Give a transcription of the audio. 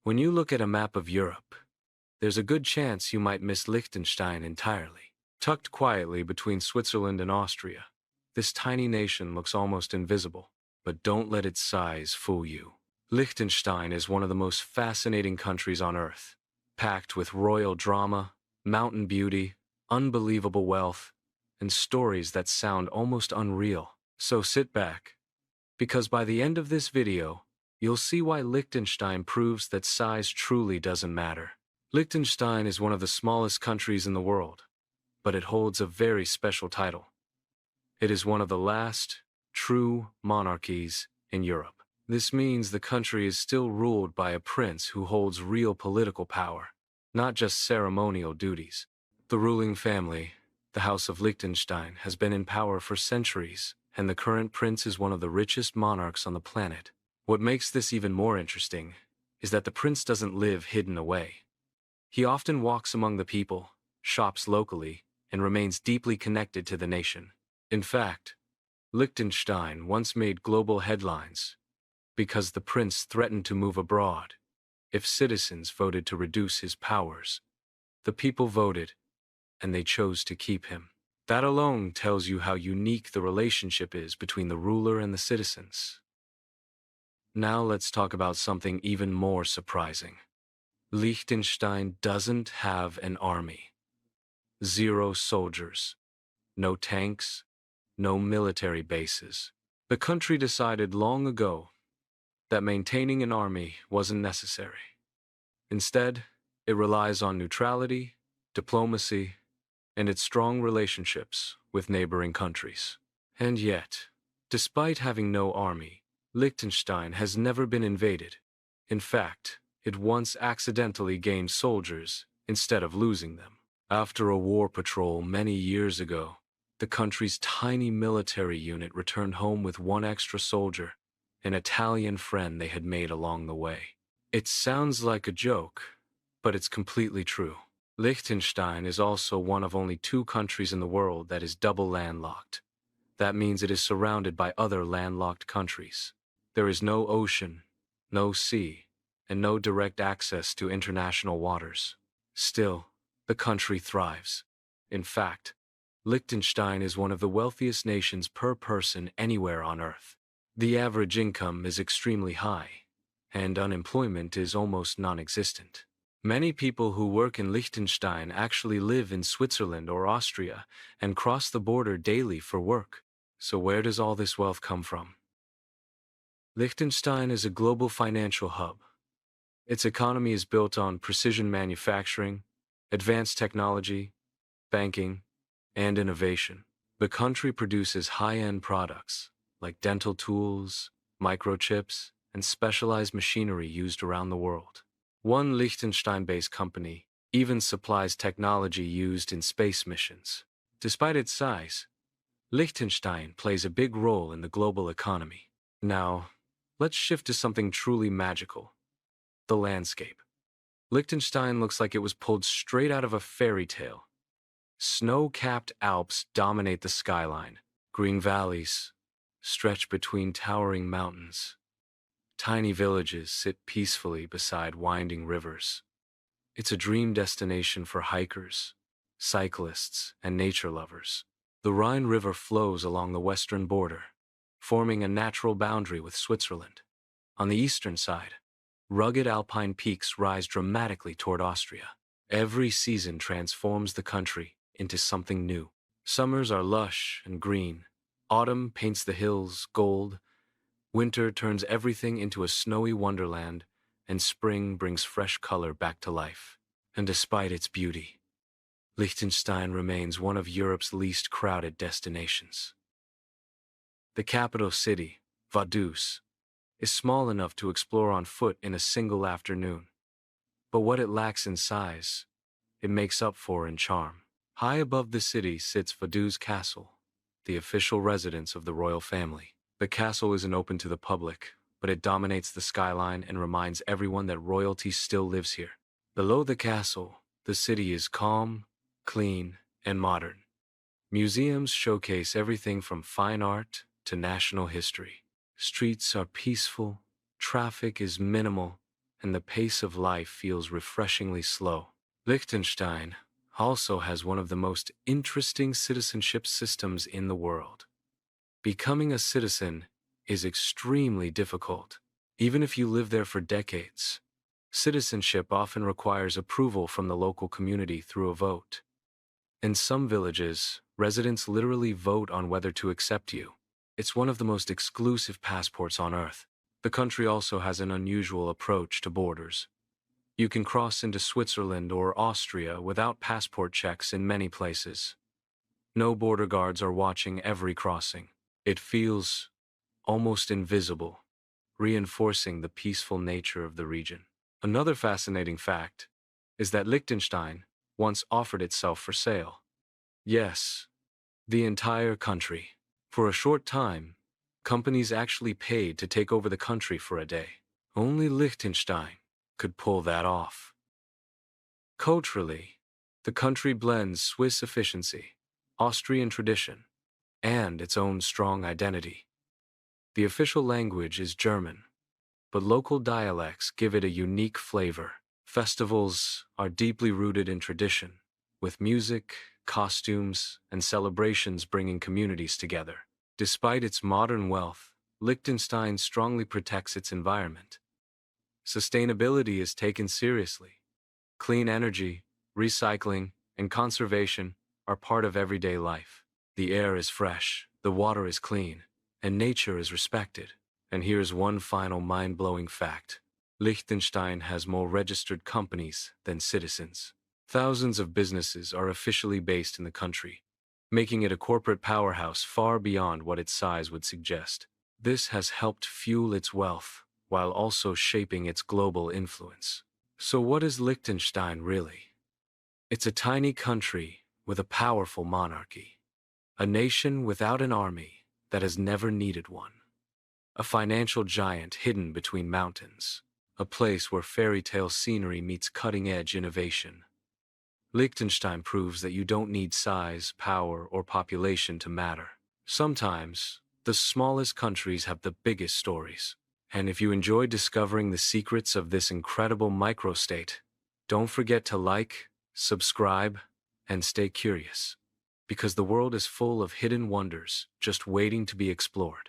When you look at a map of Europe, there's a good chance you might miss Liechtenstein entirely. Tucked quietly between Switzerland and Austria, this tiny nation looks almost invisible, but don't let its size fool you. Liechtenstein is one of the most fascinating countries on Earth, packed with royal drama, mountain beauty, unbelievable wealth, and stories that sound almost unreal. So sit back, because by the end of this video, you'll see why Liechtenstein proves that size truly doesn't matter. Liechtenstein is one of the smallest countries in the world, but it holds a very special title. It is one of the last true monarchies in Europe. This means the country is still ruled by a prince who holds real political power, not just ceremonial duties. The ruling family, the House of Liechtenstein, has been in power for centuries, and the current prince is one of the richest monarchs on the planet. What makes this even more interesting is that the prince doesn't live hidden away. He often walks among the people, shops locally, and remains deeply connected to the nation. In fact, Liechtenstein once made global headlines because the prince threatened to move abroad if citizens voted to reduce his powers. The people voted, and they chose to keep him. That alone tells you how unique the relationship is between the ruler and the citizens. Now let's talk about something even more surprising. Liechtenstein doesn't have an army. 0 soldiers. No tanks. No military bases. The country decided long ago that maintaining an army wasn't necessary. Instead, it relies on neutrality, diplomacy, and its strong relationships with neighboring countries. And yet, despite having no army, Liechtenstein has never been invaded. In fact, it once accidentally gained soldiers instead of losing them. After a war patrol many years ago, the country's tiny military unit returned home with 1 extra soldier, an Italian friend they had made along the way. It sounds like a joke, but it's completely true. Liechtenstein is also one of only 2 countries in the world that is double landlocked. That means it is surrounded by other landlocked countries. There is no ocean, no sea, and no direct access to international waters. Still, the country thrives. In fact, Liechtenstein is one of the wealthiest nations per person anywhere on Earth. The average income is extremely high, and unemployment is almost non-existent. Many people who work in Liechtenstein actually live in Switzerland or Austria and cross the border daily for work. So where does all this wealth come from? Liechtenstein is a global financial hub. Its economy is built on precision manufacturing, advanced technology, banking, and innovation. The country produces high-end products like dental tools, microchips, and specialized machinery used around the world. One Liechtenstein-based company even supplies technology used in space missions. Despite its size, Liechtenstein plays a big role in the global economy. Now, let's shift to something truly magical: the landscape. Liechtenstein looks like it was pulled straight out of a fairy tale. Snow-capped Alps dominate the skyline. Green valleys stretch between towering mountains. Tiny villages sit peacefully beside winding rivers. It's a dream destination for hikers, cyclists, and nature lovers. The Rhine River flows along the western border, forming a natural boundary with Switzerland. On the eastern side, rugged Alpine peaks rise dramatically toward Austria. Every season transforms the country into something new. Summers are lush and green. Autumn paints the hills gold. Winter turns everything into a snowy wonderland, and spring brings fresh color back to life. And despite its beauty, Liechtenstein remains one of Europe's least crowded destinations. The capital city, Vaduz, is small enough to explore on foot in a single afternoon. But what it lacks in size, it makes up for in charm. High above the city sits Vaduz Castle, the official residence of the royal family. The castle isn't open to the public, but it dominates the skyline and reminds everyone that royalty still lives here. Below the castle, the city is calm, clean, and modern. Museums showcase everything from fine art to national history. Streets are peaceful, traffic is minimal, and the pace of life feels refreshingly slow. Liechtenstein also has one of the most interesting citizenship systems in the world. Becoming a citizen is extremely difficult. Even if you live there for decades, citizenship often requires approval from the local community through a vote. In some villages, residents literally vote on whether to accept you. It's one of the most exclusive passports on Earth. The country also has an unusual approach to borders. You can cross into Switzerland or Austria without passport checks in many places. No border guards are watching every crossing. It feels almost invisible, reinforcing the peaceful nature of the region. Another fascinating fact is that Liechtenstein once offered itself for sale. Yes, the entire country. For a short time, companies actually paid to take over the country for a day. Only Liechtenstein could pull that off. Culturally, the country blends Swiss efficiency, Austrian tradition, and its own strong identity. The official language is German, but local dialects give it a unique flavor. Festivals are deeply rooted in tradition, with music, costumes, and celebrations bringing communities together. Despite its modern wealth, Liechtenstein strongly protects its environment. Sustainability is taken seriously. Clean energy, recycling, and conservation are part of everyday life. The air is fresh, the water is clean, and nature is respected. And here's one final mind-blowing fact. Liechtenstein has more registered companies than citizens. Thousands of businesses are officially based in the country, making it a corporate powerhouse far beyond what its size would suggest. This has helped fuel its wealth, while also shaping its global influence. So what is Liechtenstein really? It's a tiny country with a powerful monarchy. A nation without an army that has never needed one. A financial giant hidden between mountains. A place where fairy tale scenery meets cutting-edge innovation. Liechtenstein proves that you don't need size, power, or population to matter. Sometimes, the smallest countries have the biggest stories. And if you enjoy discovering the secrets of this incredible microstate, don't forget to like, subscribe, and stay curious. Because the world is full of hidden wonders just waiting to be explored.